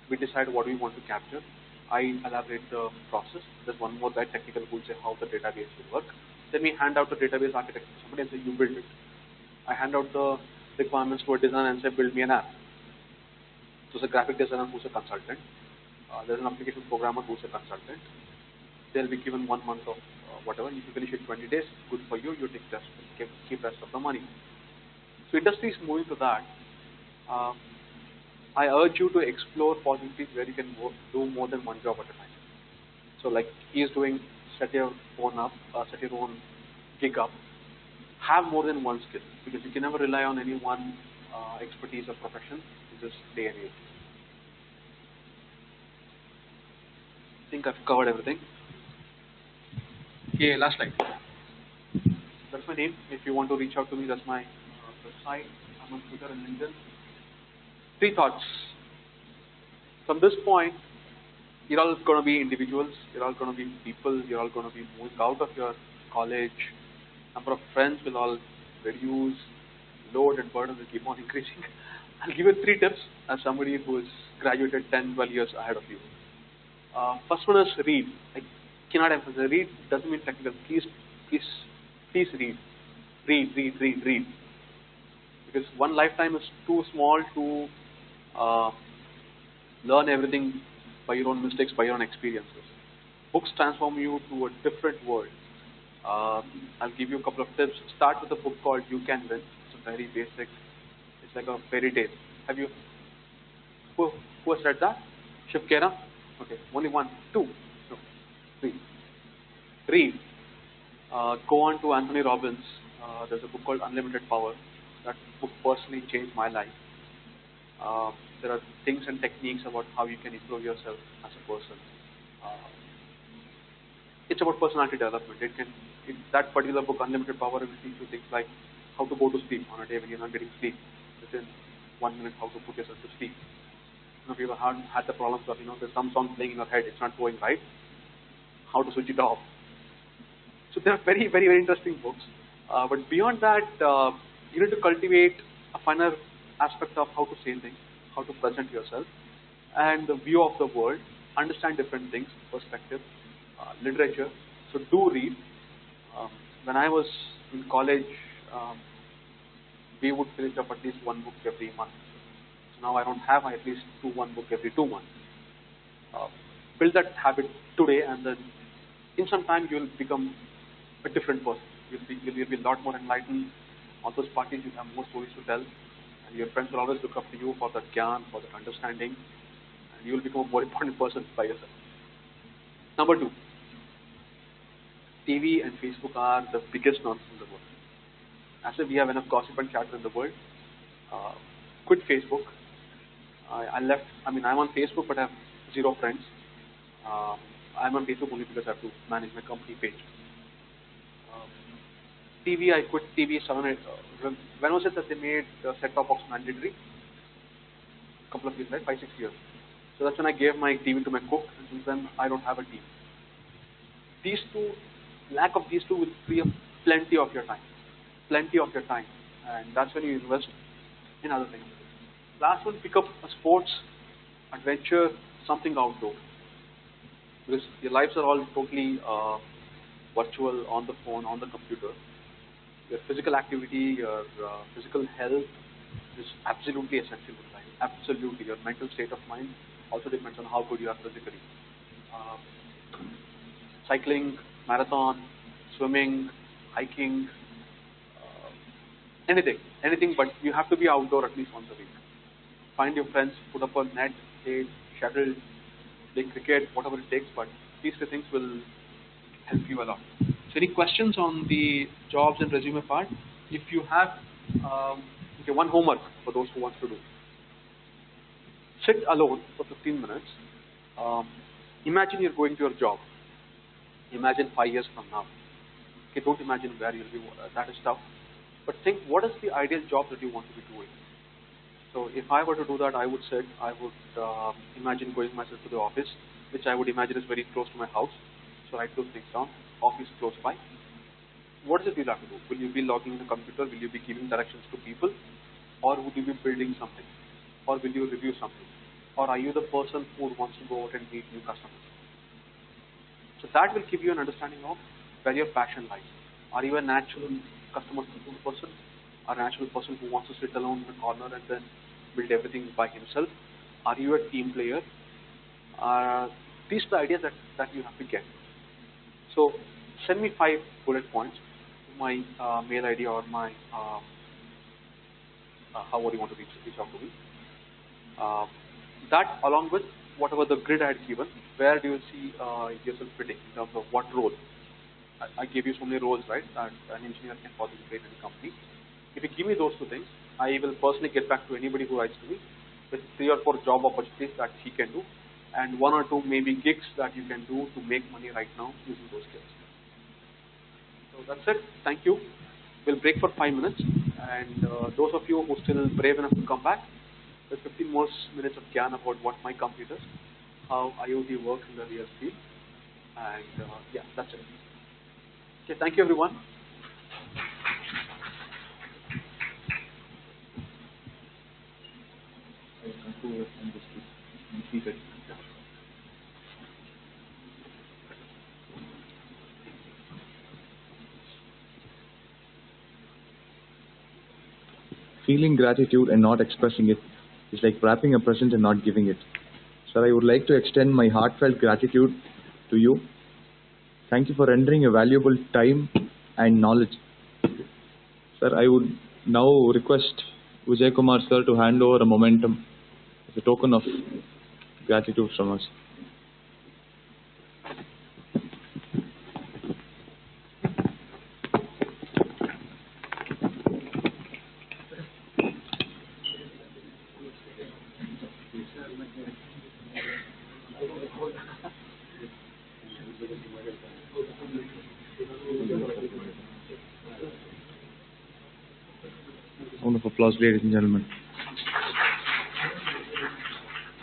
We decide what we want to capture. I elaborate the process. There's one more guy, technical, who will say how the database will work. Then we hand out the database architecture to somebody and say, you build it. I hand out the requirements to a designer and say, build me an app. So there's a graphic designer who's a consultant. There's an application programmer who's a consultant. They'll be given 1 month of whatever. If you finish it 20 days, good for you. You take rest, keep rest of the money. So industry is moving to that. I urge you to explore possibilities where you can do more than one job at a time. So like he is doing, set your own gig up. Have more than one skill, because you can never rely on any one expertise or profession in this day and age. I think I've covered everything. Okay, last slide. That's my name. If you want to reach out to me, that's my website. I'm on Twitter and LinkedIn. 3 thoughts. From this point, you're all going to be individuals. You're all going to be people. You're all going to be moving out of your college. Number of friends will all reduce. Load and burden will keep on increasing. I'll give you 3 tips as somebody who has graduated 10, 12 years ahead of you. First one is read. I cannot emphasize. Read doesn't mean technical. Please read. Read. Because one lifetime is too small to learn everything by your own mistakes, by your own experiences. Books transform you to a different world. I'll give you a couple of tips. Start with a book called You Can Win. It's a very basic. It's like a fairy tale. Have you? Who has read that? Shiv Khera? Okay, only 1, 2, no, 3. Read. Go on to Anthony Robbins. There's a book called Unlimited Power. That book personally changed my life. There are things and techniques about how you can improve yourself as a person. It's about personality development. That particular book, Unlimited Power, will teach you things like how to go to sleep on a day when you're not getting sleep. Within 1 minute, how to put yourself to sleep. People had the problems of, there's some song playing in your head, it's not going right. How to switch it off. So they are very, very, very interesting books. But beyond that, you need to cultivate a finer aspect of how to say things, how to present yourself. and the view of the world, understand different things, perspective, literature. So do read. Um, when I was in college, um, we would finish up at least one book every month. So now I don't have, I at least do one book every 2 months. Uh, Build that habit today, and then in some time you will become a different person. You'll be a lot more enlightened. On those parties, you have more stories to tell, and your friends will always look up to you for that gyan, for that understanding, and you will become a more important person by yourself. Number two, TV and Facebook are the biggest nonsense in the world. As if we have enough gossip and chatter in the world, uh, quit Facebook. I left. I mean, I'm on Facebook, but I have zero friends. Um, I'm on Facebook only because I have to manage my company page. Um, TV, I quit TV 7, 8. When was it that they made the set-top box mandatory? A couple of years, right? 5, 6 years. So that's when I gave my TV to my cook, and since then I don't have a TV. These two, lack of these two will free up plenty of your time, and that's when you invest in other things. Last one, pick up a sports, adventure, something outdoor, because your lives are all totally virtual, on the phone, on the computer. Your physical activity, your physical health is absolutely essential to life. Absolutely, your mental state of mind also depends on how good you are physically. Uh, Cycling, marathon, swimming, hiking, anything, but you have to be outdoor at least once a week. Find your friends, put up a net, play shuttle, play cricket, whatever it takes, but these two things will help you a lot. So any questions on the jobs and resume part? If you have, okay, one homework for those who want to do. Sit alone for 15 minutes. Um, Imagine you're going to your job. Imagine 5 years from now. Okay, don't imagine where you'll be. That is tough. But think, what is the ideal job that you want to be doing? So if I were to do that, I would imagine going myself to the office, which I would imagine is very close to my house. So write those things down. Office close by. What is it you'll have to do? Will you be logging in the computer? Will you be giving directions to people? Or would you be building something? Or will you review something? Or are you the person who wants to go out and meet new customers? So that will give you an understanding of where your passion lies. Are you a natural customer person? Or a natural person who wants to sit alone in the corner and then build everything by himself? Are you a team player? These are the ideas that you have to get. So send me 5 bullet points to my mail ID or my however you want to reach out to me. That along with whatever the grid I had given, where do you see yourself fitting in terms of what role? I gave you so many roles, right, that an engineer can possibly play in any company. If you give me those two things, I will personally get back to anybody who writes to me with 3 or 4 job opportunities that he can do, and 1 or 2 maybe gigs that you can do to make money right now using those skills. So that's it. Thank you. We'll break for 5 minutes, and those of you who are still brave enough to come back, there's 15 more minutes of gyan about what my company does, how IoT works in the real field, and yeah, that's it. Okay, thank you everyone. Feeling gratitude and not expressing it is like wrapping a present and not giving it. Sir, I would like to extend my heartfelt gratitude to you. Thank you for rendering your valuable time and knowledge. Sir, I would now request Vijay Kumar sir to hand over a momentum as a token of gratitude from us. Round of applause, ladies and gentlemen.